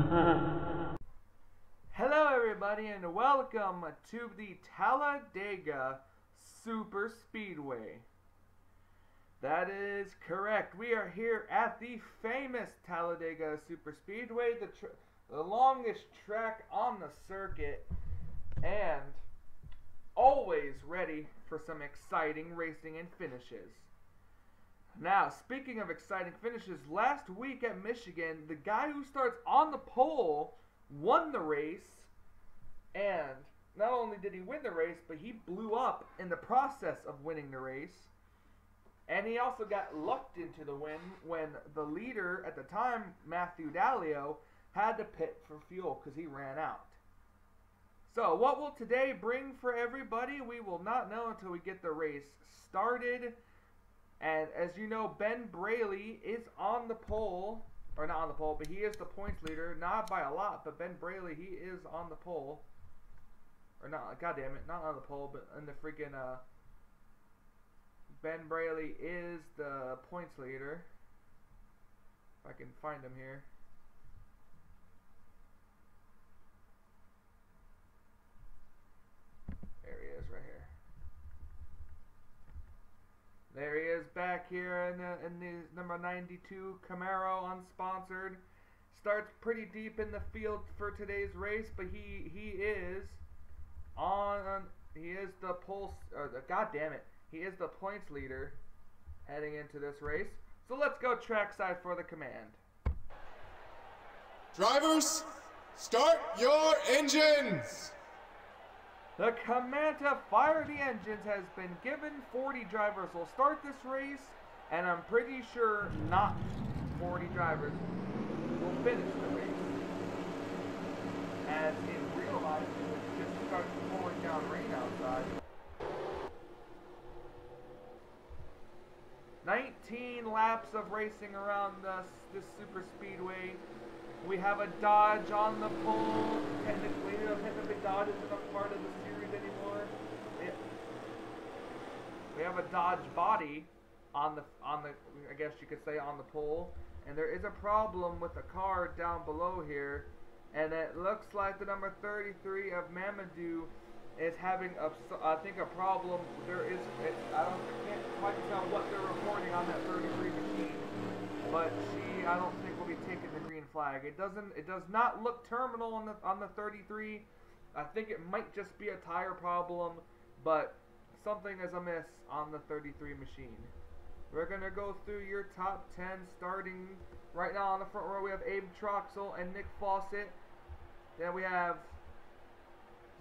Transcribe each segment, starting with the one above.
Hello everybody and welcome to the Talladega Superspeedway. That is correct. We are here at the famous Talladega Superspeedway, the longest track on the circuit, and always ready for some exciting racing and finishes. Now, speaking of exciting finishes, last week at Michigan, the guy who starts on the pole won the race, and not only did he win the race, but he blew up in the process of winning the race, and he also got lucked into the win when the leader at the time, Matthew Dalio, had to pit for fuel because he ran out. So what will today bring for everybody? We will not know until we get the race started. And as you know, Ben Braley is on the pole, or not on the pole, but he is the points leader, not by a lot, but Ben Braley, he is on the pole, or not, god damn it, not on the pole, but in the freaking, Ben Braley is the points leader, if I can find him here. There he is, right here. There he is back here in the number 92 Camaro unsponsored. Starts pretty deep in the field for today's race, but he is he is the pole, god damn it, he is the points leader heading into this race. So let's go trackside for the command. Drivers, start your engines! The command to fire the engines has been given. 40 drivers will start this race, and I'm pretty sure not 40 drivers will finish the race. As in real life, it just starts pouring down rain outside. 19 laps of racing around this super speedway. We have a Dodge on the pole. Technically, Dodge isn't a part of the series anymore. We have a Dodge body on the I guess you could say on the pole, and there is a problem with the car down below here, and it looks like the number 33 of Mamadou is having I think a problem. There is I can't quite tell what they're reporting on that 33 machine, but I don't think will be taking the green flag. It does not look terminal on the 33. I think it might just be a tire problem, but something is amiss on the 33 machine. We're gonna go through your top 10 starting right now. On the front row we have Abe Troxel and Nick Fawcett. Then we have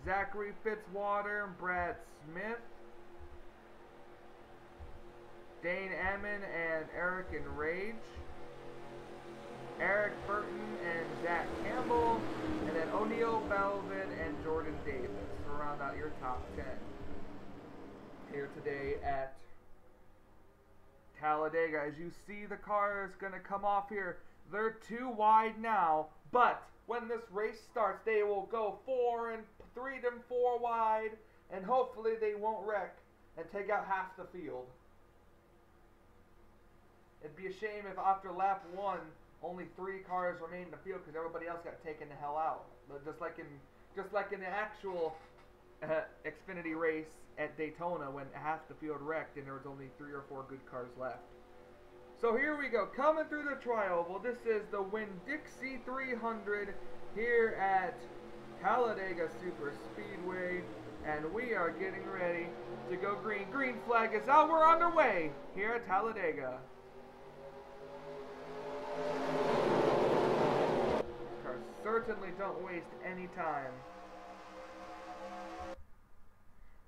Zachary Fitzwater and Brad Smith, Dane Ammon and Eric and Rage, Eric Burton and Zach Campbell, and then O'Neal Belvin and Jordan Davis. So round out your top 10 here today at Talladega. As you see, the car is going to come off here. They're too wide now, but when this race starts, they will go 3 and 4 wide, and hopefully they won't wreck and take out half the field. It'd be a shame if after lap 1 only 3 cars remained in the field because everybody else got taken the hell out. But just like in the actual Xfinity race at Daytona, when half the field wrecked and there was only 3 or 4 good cars left. So here we go, coming through the tri-oval. This is the Winn-Dixie 300 here at Talladega Super Speedway, and we are getting ready to go green. Green flag is out. We're underway here at Talladega. Cars certainly don't waste any time.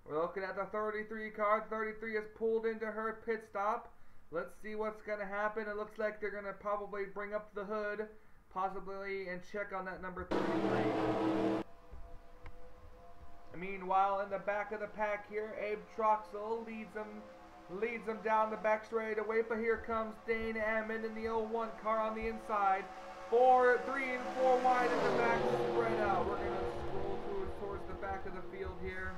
We're looking at the 33 car. 33 has pulled into her pit stop. Let's see what's going to happen. It looks like they're going to probably bring up the hood, possibly, and check on that number 33. Meanwhile, in the back of the pack here, Abe Troxel leads them down the back straightaway, but here comes Dane Ammon in the 01 car on the inside. 3 and 4 wide in the back, spread out. We're going to scroll towards the back of the field here.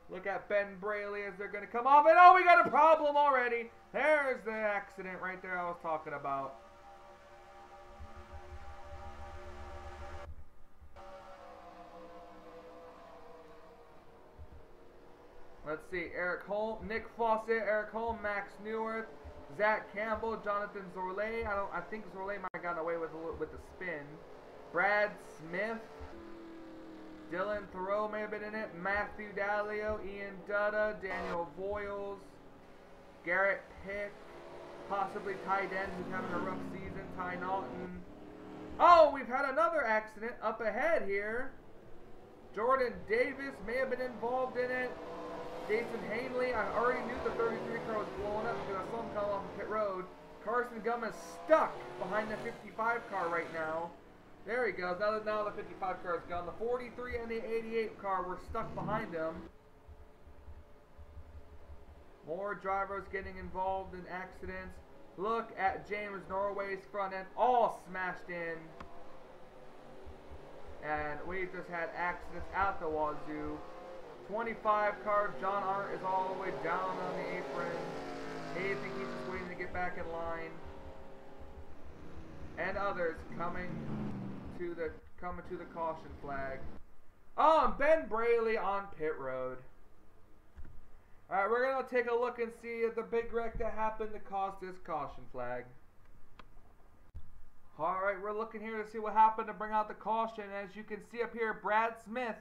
Look at Ben Braley as they're going to come off, and oh, we got a problem already. There's the accident right there I was talking about. Let's see. Eric Holm, Nick Fawcett, Eric Holm, Max Neuwirth, Zach Campbell, Jonathan Zorley. I think Zorley might have gotten away with the spin. Brad Smith, Dylan Thoreau may have been in it. Matthew Dalio, Ian Dutta, Daniel Voiles, Garrett Pick, possibly Ty Dent, who's having a rough season. Ty Naughton. Oh, we've had another accident up ahead here. Jordan Davis may have been involved in it. Jason Hanley, I already knew the 33 car was blowing up because I saw him come off the pit road. Carson Gum is stuck behind the 55 car right now. There he goes. Now the 55 car is gone. The 43 and the 88 car were stuck behind him. More drivers getting involved in accidents. Look at James Norway's front end, all smashed in. And we've just had accidents out the wazoo. 25 car, John Arndt is all the way down on the apron. I think he's just waiting to get back in line. And others coming to the caution flag. Oh, and Ben Braley on pit road. Alright, we're going to take a look and see the big wreck that happened to cause this caution flag. Alright, we're looking here to see what happened to bring out the caution. As you can see up here, Brad Smith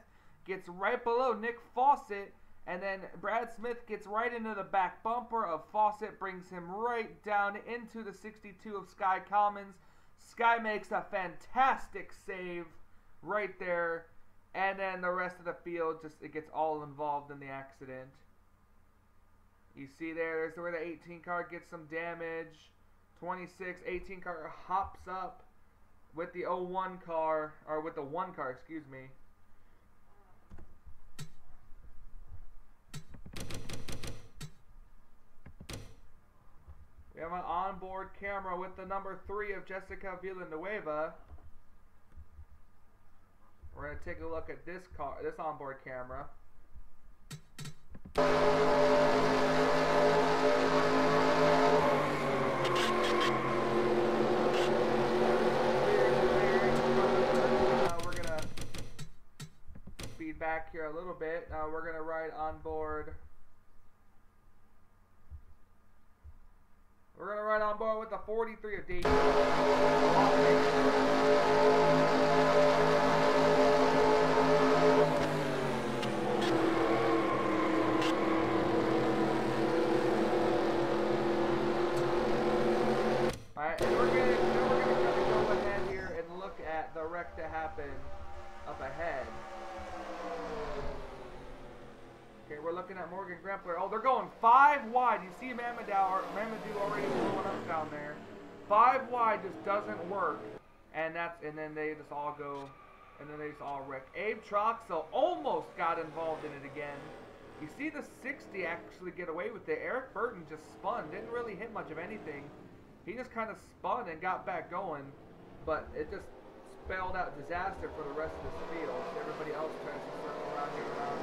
gets right below Nick Fawcett, and then Brad Smith gets right into the back bumper of Fawcett, brings him right down into the 62 of Sky Commons. Sky makes a fantastic save right there, and then the rest of the field it gets all involved in the accident. You see there's where the 18 car gets some damage. 26, 18 car hops up with the 01 car, or with the 1 car, excuse me. We have an onboard camera with the number 3 of Jessica Villanueva. We're going to take a look at this onboard camera. We're going to speed back here a little bit. Now we're going to ride on board. We're going to ride on board with the 43 of Dayton. Alright, and we're going to go ahead here and look at the wreck that happened up ahead. Okay, we're looking at Morgan Grampler. Oh, they're going 5 wide. You see Mamadou already blowing up down there. 5 wide just doesn't work, and then they just all go, and then they just all wreck. Abe Troxel almost got involved in it again. You see the 60 actually get away with it. Eric Burton just spun, didn't really hit much of anything. He just kind of spun and got back going, but it just spelled out disaster for the rest of this field. Everybody else tries to circle around here around.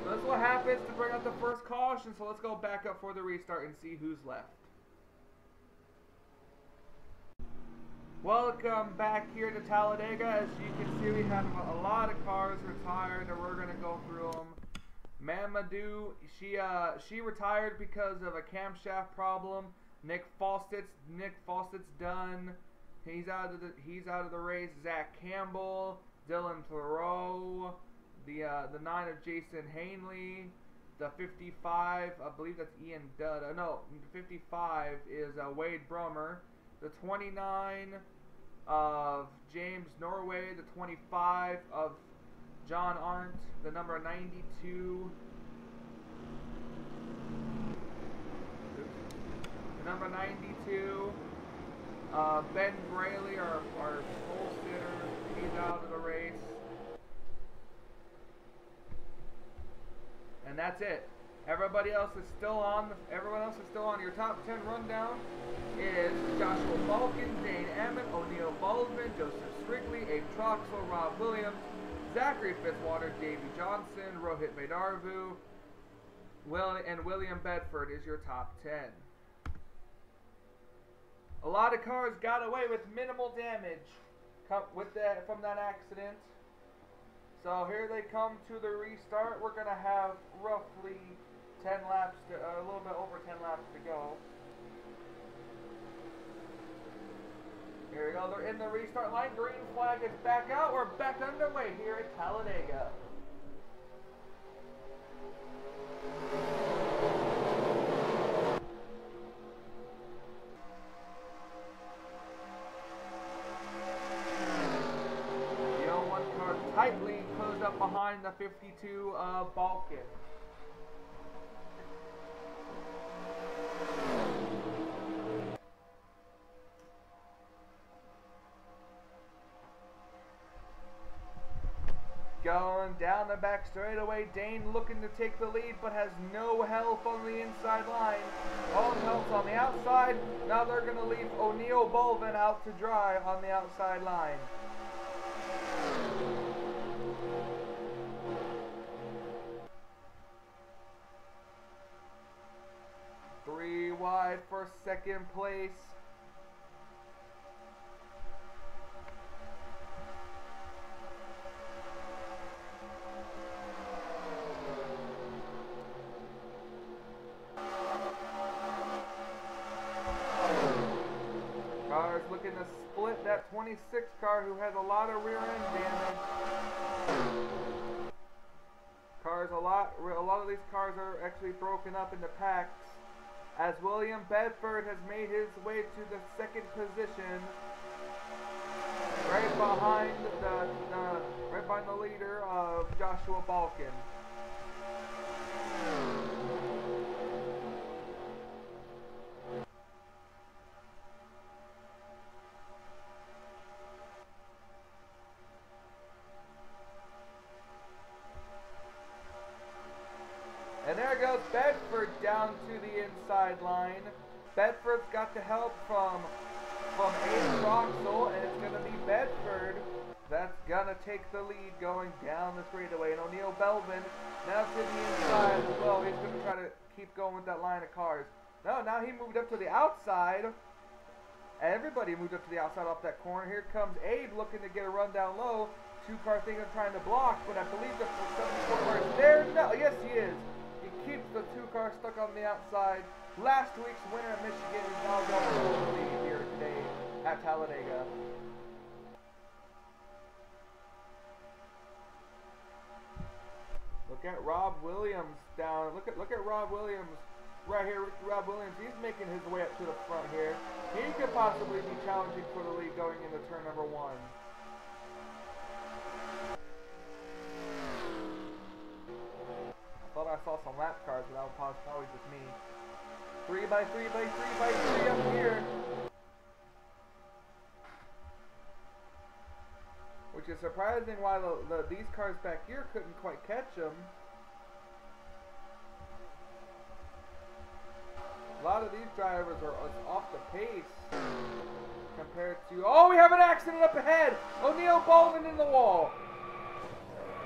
So that's what happens to bring out the first caution. So let's go back up for the restart and see who's left. Welcome back here to Talladega. As you can see, we have a lot of cars retired, and we're gonna go through them. Mamadou, she retired because of a camshaft problem. Nick Fawcett's done. He's out of the race. Zach Campbell, Dylan Thoreau, the 9 of Jason Hanley, the 55, I believe that's Ian Dutta. No, 55 is Wade Brummer. The 29 of James Norway, the 25 of John Arndt, the number 92. The number 92. Ben Braley, our pole sitter, he's out of the race. And that's it. Everybody else is still on. Everyone else is still on. Your top 10 rundown is Joshua Malkin, Dane Emmett, O'Neal Baldwin, Joseph Strigley, Abe Troxel, Rob Williams, Zachary Fitzwater, Davey Johnson, Rohit Medarvu, and William Bedford is your top 10. A lot of cars got away with minimal damage from that accident. So here they come to the restart. We're going to have roughly 10 laps, a little bit over 10 laps to go. Here we go, they're in the restart line. Green flag is back out. We're back underway here at Talladega. The 01 car tightly closed up behind the 52 Balkan. Going down the back straightaway, Dane looking to take the lead, but has no help on the inside line. All help's on the outside. Now they're going to leave O'Neal Bolvin out to dry on the outside line. Three wide for second place. Looking to split that 26 car who has a lot of rear end damage. A lot of these cars are actually broken up into packs, as William Bedford has made his way to the second position, right behind the leader of Joshua Balkan. And there goes Bedford down to the inside line. Bedford's got the help from Aiden Roxel, and it's going to be Bedford that's going to take the lead going down the straightaway. And O'Neal Belvin now to the inside as well. He's going to try to keep going with that line of cars. No, now he moved up to the outside. Everybody moved up to the outside off that corner. Here comes Abe looking to get a run down low. Two-car thing of trying to block, but I believe the 74 car is there. No, yes, he is. Keeps the two cars stuck on the outside. Last week's winner of Michigan is now going to the lead here today at Talladega. Look at Rob Williams down. Look at Rob Williams right here. Rob Williams, he's making his way up to the front here. He could possibly be challenging for the lead going into turn number 1. Thought I saw some lap cars, but that was probably just me. 3 by 3 by 3 by 3 up here. Which is surprising why these cars back here couldn't quite catch them. A lot of these drivers are off the pace compared to... Oh, we have an accident up ahead! O'Neal Bolvin in the wall.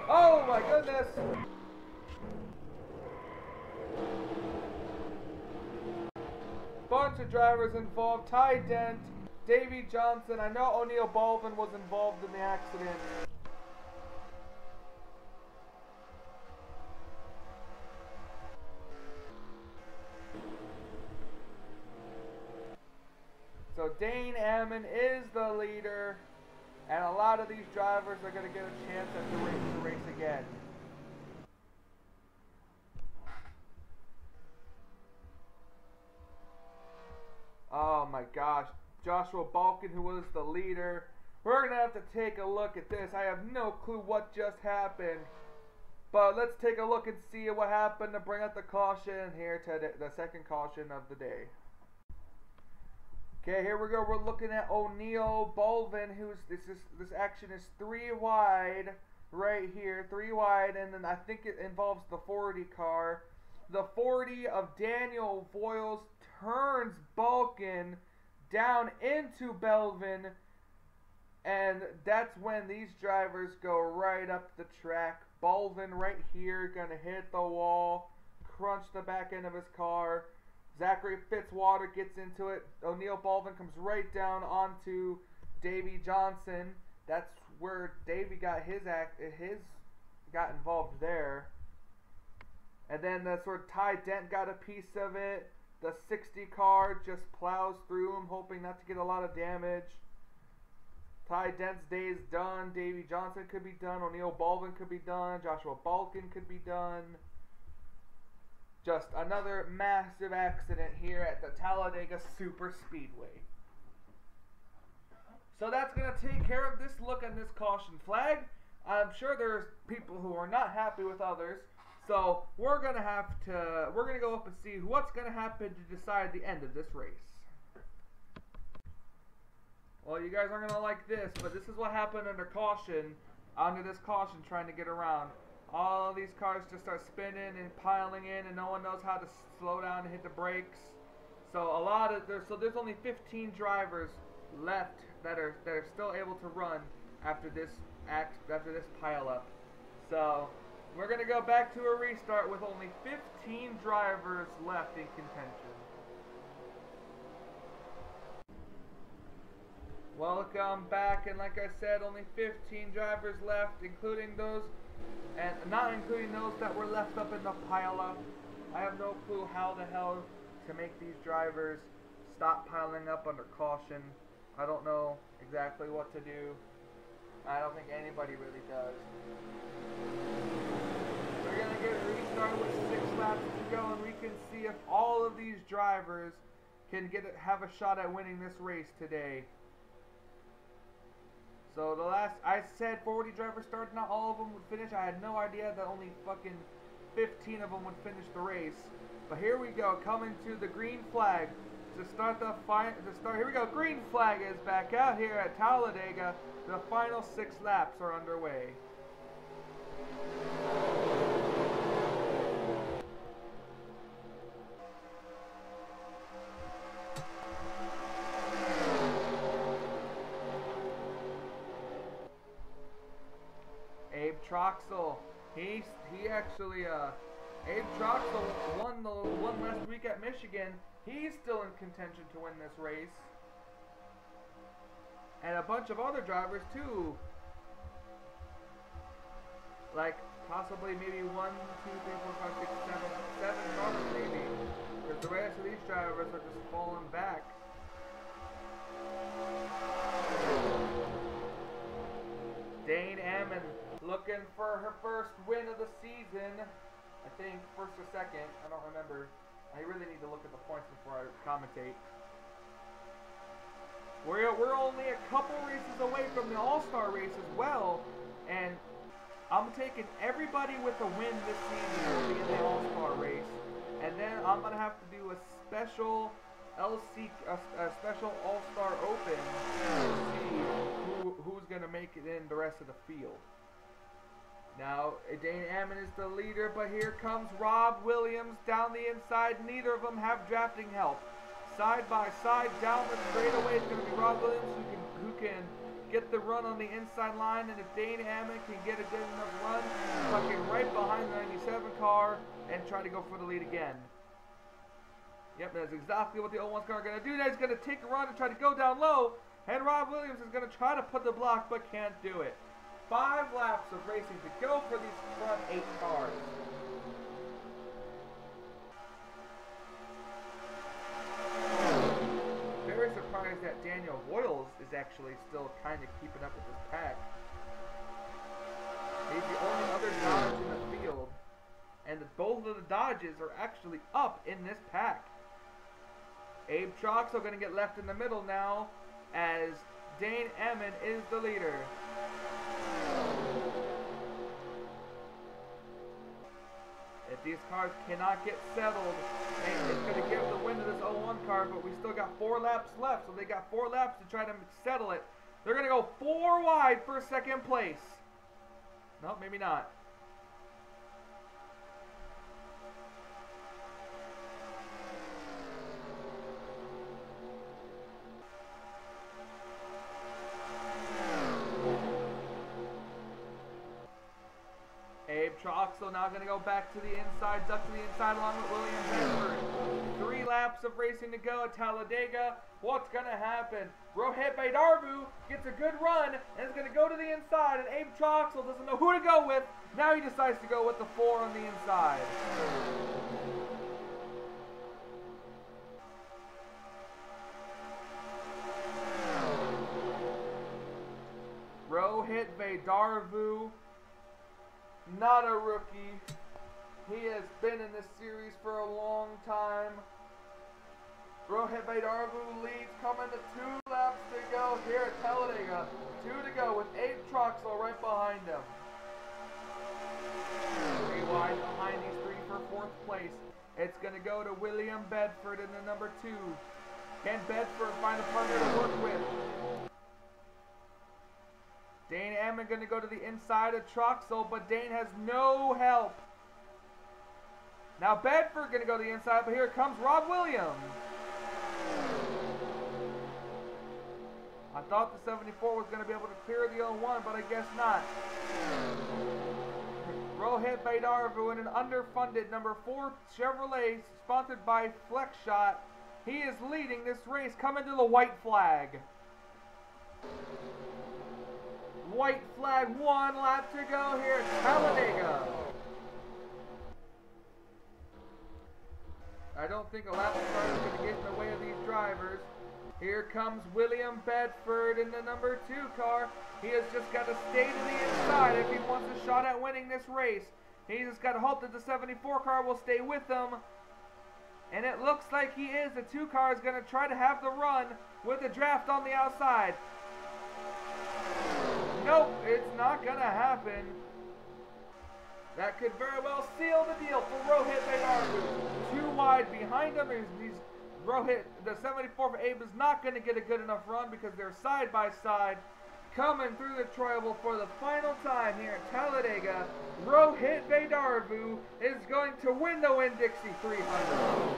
Oh my goodness! Bunch of drivers involved. Ty Dent, Davey Johnson. I know O'Neal Bolvin was involved in the accident. So Dane Ammon is the leader, and a lot of these drivers are going to get a chance at the race again. Oh my gosh, Joshua Balkan, who was the leader. We're going to have to take a look at this. I have no clue what just happened. But let's take a look and see what happened to bring up the caution here today, the second caution of the day. Okay, here we go. We're looking at O'Neal Bolvin, this action is 3 wide right here, 3 wide, and then I think it involves the 40 car. The 40 of Daniel Voiles turns Balkan down into Belvin, and that's when these drivers go right up the track. Bolvin right here gonna hit the wall, crunch the back end of his car. Zachary Fitzwater gets into it. O'Neal Bolvin comes right down onto Davey Johnson. That's where Davey got his got involved there. And then the sort of Ty Dent got a piece of it. The 60 car just plows through him, hoping not to get a lot of damage. Ty Dent's day is done. Davey Johnson could be done. O'Neal Baldwin could be done. Joshua Balkin could be done. Just another massive accident here at the Talladega Superspeedway. So that's going to take care of this look at this caution flag. I'm sure there's people who are not happy with others. So we're going to go up and see what's going to happen to decide the end of this race. Well, you guys aren't going to like this, but this is what happened under this caution trying to get around. All of these cars just start spinning and piling in, and no one knows how to slow down and hit the brakes. So there's only 15 drivers left that are still able to run after this pile up. So we're going to go back to a restart with only 15 drivers left in contention. Welcome back, and like I said, only 15 drivers left, including those, and not including those that were left up in the pile-up. I have no clue how the hell to make these drivers stop piling up under caution. I don't know exactly what to do. I don't think anybody really does. We're going to get a restart with 6 laps to go, and we can see if all of these drivers can have a shot at winning this race today. So I said 40 drivers started, not all of them would finish. I had no idea that only fucking 15 of them would finish the race. But here we go, coming to the green flag to start here we go. Green flag is back out here at Talladega. The final 6 laps are underway. Abe Troxel, Abe Troxel won the one last week at Michigan. He's still in contention to win this race. And a bunch of other drivers too. Like possibly maybe 1, 2, 3, 4, 5, 6, 7 drivers maybe. Because the rest of these drivers are just falling back. Dane Ammon looking for her first win of the season. I think first or second. I don't remember. I really need to look at the points before I commentate. We're only a couple races away from the All-Star race as well, and I'm taking everybody with a win this season will be in the All-Star race, and then I'm gonna have to do a special special All-Star Open to see who's gonna make it in the rest of the field. Now, Dane Ammon is the leader, but here comes Rob Williams down the inside. Neither of them have drafting help. Side by side down the straightaway is going to be Rob Williams who can get the run on the inside line. And if Dane Ammon can get a good enough run, tucking right behind the 97 car and try to go for the lead again. Yep, that's exactly what the 01 car is going to do. Now he's going to take a run and try to go down low. And Rob Williams is going to try to put the block, but can't do it. 5 laps of racing to go for these front 8 cars. Very surprised that Daniel Royals is actually still kind of keeping up with this pack. He's the only other Dodge in the field. And both of the Dodges are actually up in this pack. Abe Troxel going to get left in the middle now as Dane Ammon is the leader. If these cars cannot get settled, it's going to give the win to this 01 car, but we still got 4 laps left, so they got 4 laps to try to settle it. They're going to go 4 wide for second place. No, maybe not. Abe Troxel now going to go back to the inside, duck to the inside along with William Bedford. 3 laps of racing to go at Talladega. What's going to happen? Rohit Baidarvu gets a good run, and is going to go to the inside, and Abe Troxel doesn't know who to go with. Now he decides to go with the 4 on the inside. Rohit Vedarvu, not a rookie. He has been in this series for a long time. Rohit Vedarvu leads, coming to 2 laps to go here at Talladega. 2 to go with Abe Troxel right behind him. 3 wide behind these 3 for 4th place. It's going to go to William Bedford in the number 2. Can Bedford find a partner to work with? Dane Ammon going to go to the inside of Troxel, but Dane has no help. Now Bedford going to go to the inside, but here comes Rob Williams. I thought the 74 was going to be able to clear the 01, but I guess not. Rohit Vedarvu in an underfunded number 4 Chevrolet sponsored by FlexShot. He is leading this race, coming to the white flag. White flag, 1 lap to go here at Talladega. I don't think a lap start is going to get in the way of these drivers. Here comes William Bedford in the number 2 car. He has just got to stay to the inside if he wants a shot at winning this race. He's just got to hope that the 74 car will stay with him. And it looks like he is. The 2 car is going to try to have the run with the draft on the outside. Nope, it's not going to happen. That could very well seal the deal for Rohit Vedarvu. 2 wide behind him. Rohit, the 74 for Abe, is not going to get a good enough run because they're side by side. Coming through the Troyable for the final time here at Talladega, Rohit Vedarvu is going to win the Winn-Dixie 300.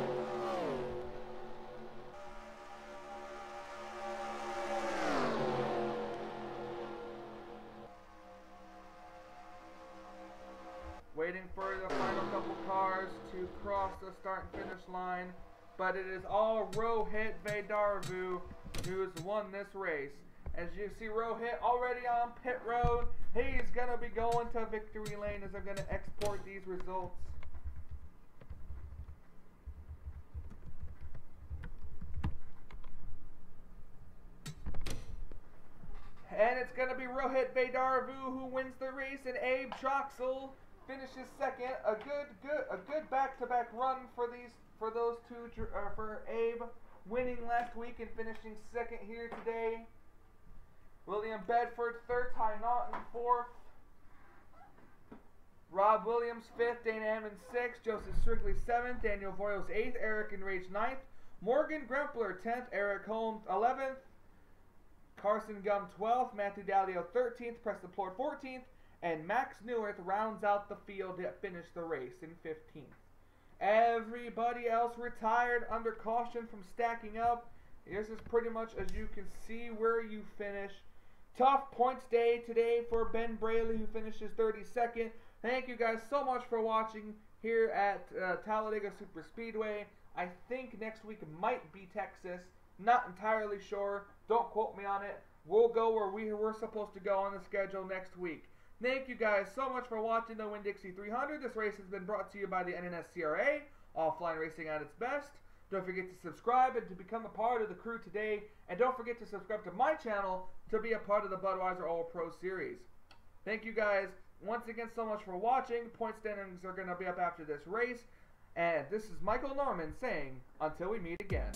Waiting for the final couple cars to cross the start and finish line. But it is all Rohit Vedarvu who's won this race. As you see Rohit already on pit road. He's going to be going to victory lane as I'm going to export these results. And it's going to be Rohit Vedarvu who wins the race, and Abe Troxel finishes second. A good back-to-back run for those 2, for Abe, winning last week and finishing second here today. William Bedford 3rd, Ty Naughton 4th. Rob Williams 5th, Dane Ammon 6th, Joseph Strigley 7th, Daniel Voyles 8th, Eric Enrage 9th, Morgan Grempler 10th, Eric Holmes 11th, Carson Gum 12th, Matthew Dallio 13th, Preston Plord 14th, and Max Neuwirth rounds out the field to finish the race in 15th. Everybody else retired under caution from stacking up. This is pretty much as you can see where you finish. Tough points day today for Ben Braley, who finishes 32nd. Thank you guys so much for watching here at Talladega Superspeedway. I think next week might be Texas. Not entirely sure. Don't quote me on it. We'll go where we're supposed to go on the schedule next week. Thank you guys so much for watching the Winn-Dixie 300. This race has been brought to you by the NNSCRA, offline racing at its best. Don't forget to subscribe and to become a part of the crew today. And don't forget to subscribe to my channel to be a part of the Budweiser All-Pro Series. Thank you guys once again so much for watching. Point standings are going to be up after this race. And this is Michael Norman saying, until we meet again.